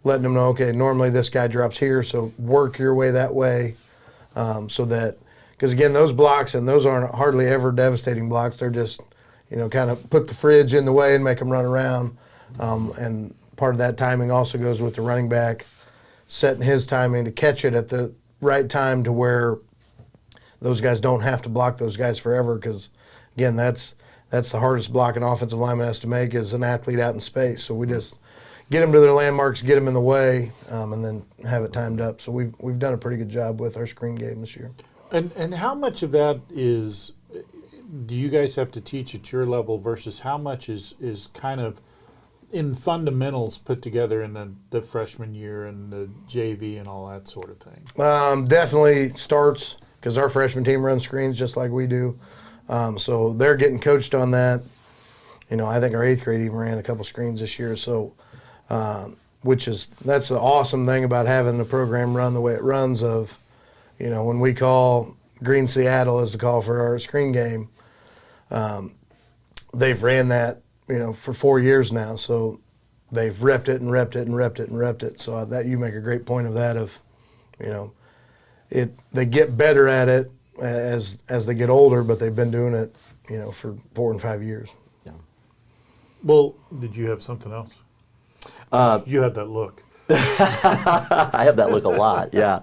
letting them know, okay, normally this guy drops here, so work your way that way so that, because again, those blocks, and those aren't hardly ever devastating blocks, they're just, kind of put the fridge in the way and make them run around. And part of that timing also goes with the running back setting his timing to catch it at the right time to where those guys don't have to block those guys forever, because again, that's the hardest block an offensive lineman has to make is an athlete out in space. So we just get them to their landmarks, get them in the way, and then have it timed up. So we've done a pretty good job with our screen game this year. And how much of that do you guys have to teach at your level versus how much is kind of in fundamentals put together in the freshman year and the JV and all that sort of thing? Definitely starts, because our freshman team runs screens just like we do. So they're getting coached on that. I think our 8th grade even ran a couple screens this year. So, that's the awesome thing about having the program run the way it runs of, when we call Green Seattle as the call for our screen game, they've ran that, for 4 years now. So they've repped it and repped it and repped it and repped it. So that you make a great point of that of, they get better at it as they get older, but they've been doing it, for 4 and 5 years. Yeah. Well, did you have something else? You had that look. I have that look a lot, yeah.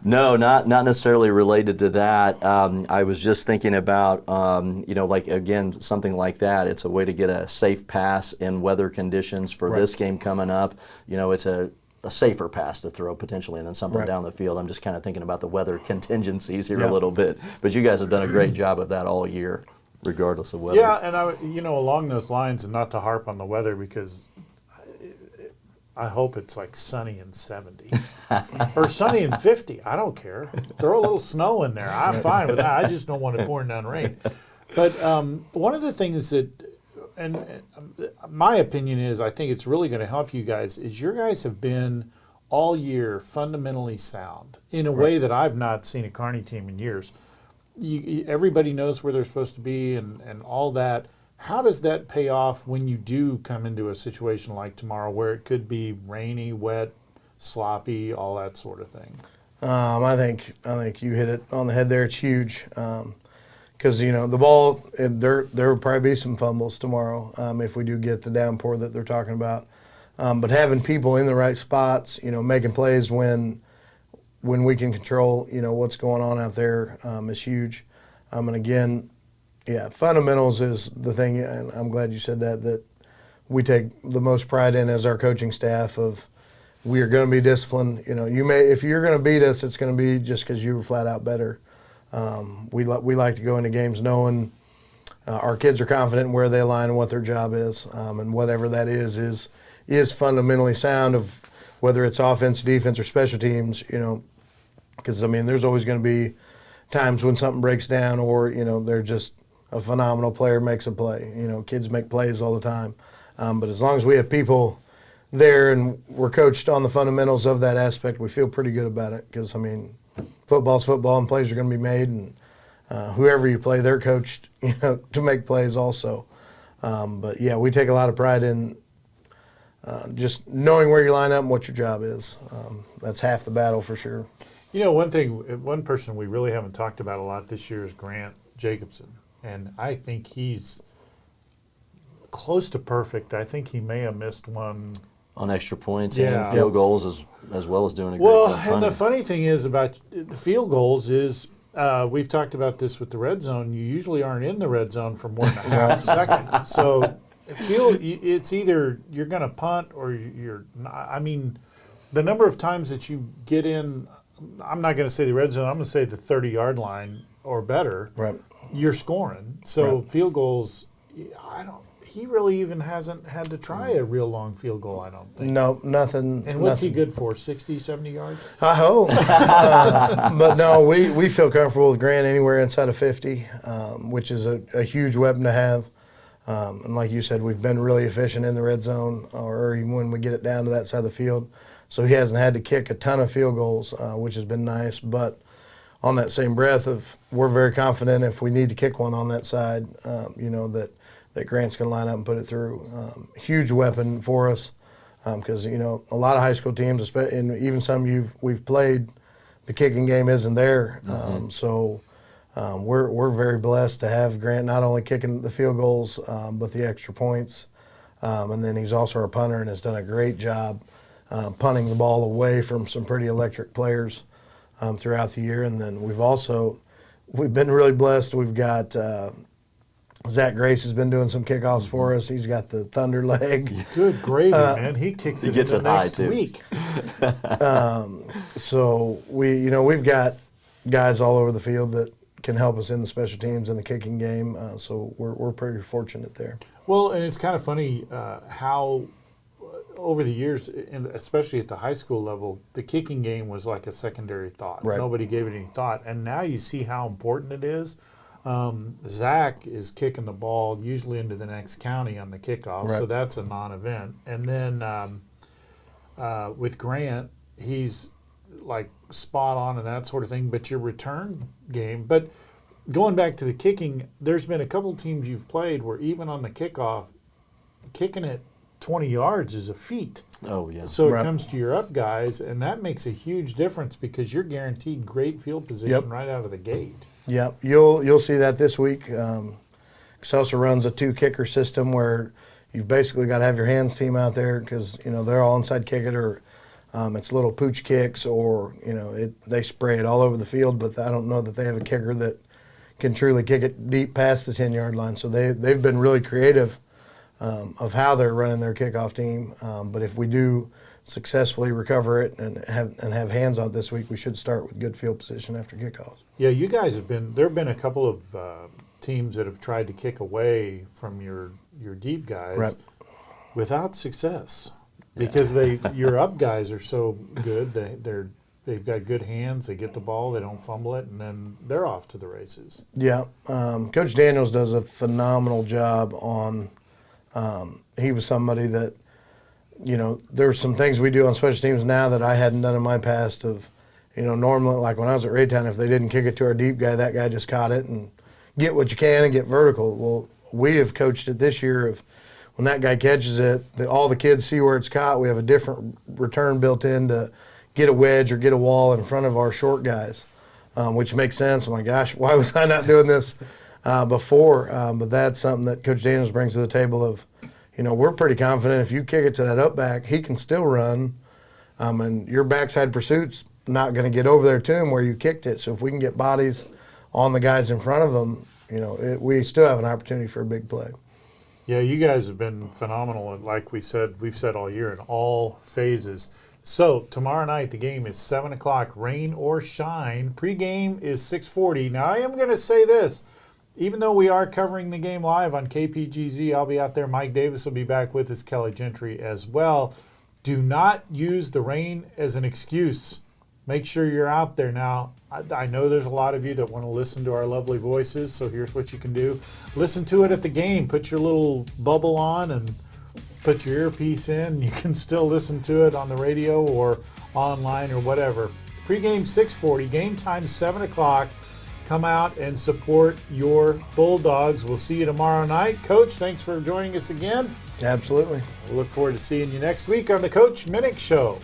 No, not necessarily related to that. I was just thinking about, again, something like that. It's a way to get a safe pass in weather conditions for Right. this game coming up. It's a a safer pass to throw potentially, and then something down the field. I'm just kind of thinking about the weather contingencies here a little bit. But you guys have done a great job of that all year, regardless of weather. Yeah, and along those lines, and not to harp on the weather, because I hope it's like sunny and 70 or sunny and 50. I don't care. Throw a little snow in there. I'm fine with that. I just don't want it pouring down rain. But one of the things that, and my opinion is, I think it's really going to help you guys, is your guys have been all year fundamentally sound in a way that I've not seen a Kearney team in years. Everybody knows where they're supposed to be and all that. How does that pay off when you do come into a situation like tomorrow where it could be rainy, wet, sloppy, all that sort of thing? I think you hit it on the head there. It's huge. Because, the ball, there will probably be some fumbles tomorrow if we do get the downpour that they're talking about. But having people in the right spots, making plays when we can control, what's going on out there is huge. And again, fundamentals is the thing, and I'm glad you said that we take the most pride in as our coaching staff of we are going to be disciplined. If you're going to beat us, it's going to be just because you were flat out better. We like to go into games knowing our kids are confident in where they align and what their job is, and whatever that is fundamentally sound, of whether it's offense, defense, or special teams. Because there's always going to be times when something breaks down, or they're just a phenomenal player makes a play. Kids make plays all the time, but as long as we have people there and we're coached on the fundamentals of that aspect, we feel pretty good about it. Because football's football, and plays are going to be made, and whoever you play, they're coached, to make plays also. But yeah, we take a lot of pride in just knowing where you line up and what your job is. That's half the battle for sure. One person we really haven't talked about a lot this year is Grant Jacobson, and I think he's close to perfect. I think he may have missed one on extra points and field goals as well as doing a great job. And the funny thing is about the field goals is we've talked about this with the red zone. You usually aren't in the red zone for more than a half second. So it's either you're going to punt or you're not. The number of times that you get in, I'm not going to say the red zone, I'm going to say the 30-yard line or better, you're scoring. So field goals, he really even hasn't had to try a real long field goal, I don't think. No, nothing. And what's he good for, 60, 70 yards? I hope. But no, we feel comfortable with Grant anywhere inside of 50, which is a huge weapon to have. And like you said, we've been really efficient in the red zone, or even when we get it down to that side of the field. So he hasn't had to kick a ton of field goals, which has been nice. But on that same breath, we're very confident if we need to kick one on that side, that Grant's going to line up and put it through. Huge weapon for us, because a lot of high school teams, and even some we've played, the kicking game isn't there. So we're very blessed to have Grant not only kicking the field goals, but the extra points, and then he's also our punter and has done a great job punting the ball away from some pretty electric players throughout the year. And then we've been really blessed. We've got Zach Grace has been doing some kickoffs for us. He's got the thunder leg. Good gravy, man. He kicks it in the next week. So we've got guys all over the field that can help us in the special teams and the kicking game. So we're pretty fortunate there. Well, and it's kind of funny how over the years, and especially at the high school level, the kicking game was like a secondary thought. Nobody gave it any thought. And now you see how important it is. Zach is kicking the ball usually into the next county on the kickoff, so that's a non-event. And then with Grant, he's like spot on and that sort of thing, but your return game. But going back to the kicking, there's been a couple teams you've played where even on the kickoff, kicking it 20 yards is a feat. Oh, yeah. So it comes to your up guys, and that makes a huge difference because you're guaranteed great field position right out of the gate. Yeah, you'll see that this week. Excelsior runs a 2-kicker system where you've basically got to have your hands team out there because they're all inside kick it, or it's little pooch kicks, or they spray it all over the field. But I don't know that they have a kicker that can truly kick it deep past the 10-yard line. So they've been really creative of how they're running their kickoff team. But if we do successfully recover it and have hands on it this week, we should start with good field position after kickoffs. Yeah, you guys there have been a couple of teams that have tried to kick away from your deep guys Right. without success because your up guys are so good. They've got good hands. They get the ball. They don't fumble it, and then they're off to the races. Yeah, Coach Daniels does a phenomenal job on. He was somebody that, there's some things we do on special teams now that I hadn't done in my past. Of, normally, like when I was at Raytown, if they didn't kick it to our deep guy, that guy just caught it and get what you can and get vertical. Well, we have coached it this year of when that guy catches it, all the kids see where it's caught. We have a different return built in to get a wedge or get a wall in front of our short guys, which makes sense. Oh my gosh, why was I not doing this before? But that's something that Coach Daniels brings to the table of, we're pretty confident if you kick it to that up back, he can still run, and your backside pursuit's not going to get over there to him where you kicked it. So if we can get bodies on the guys in front of them, we still have an opportunity for a big play. Yeah, you guys have been phenomenal, and like we've said all year, in all phases. So tomorrow night the game is 7 o'clock, rain or shine. Pre-game is 6:40. Now I am going to say this. Even though we are covering the game live on KPGZ, I'll be out there. Mike Davis will be back with us, Kelly Gentry as well. Do not use the rain as an excuse. Make sure you're out there. Now, I know there's a lot of you that want to listen to our lovely voices, so here's what you can do. Listen to it at the game. Put your little bubble on and put your earpiece in. You can still listen to it on the radio or online or whatever. Pre-game 6:40, game time 7 o'clock. Come out and support your Bulldogs. We'll see you tomorrow night. Coach, thanks for joining us again. Absolutely. We'll look forward to seeing you next week on the Coach Minnick Show.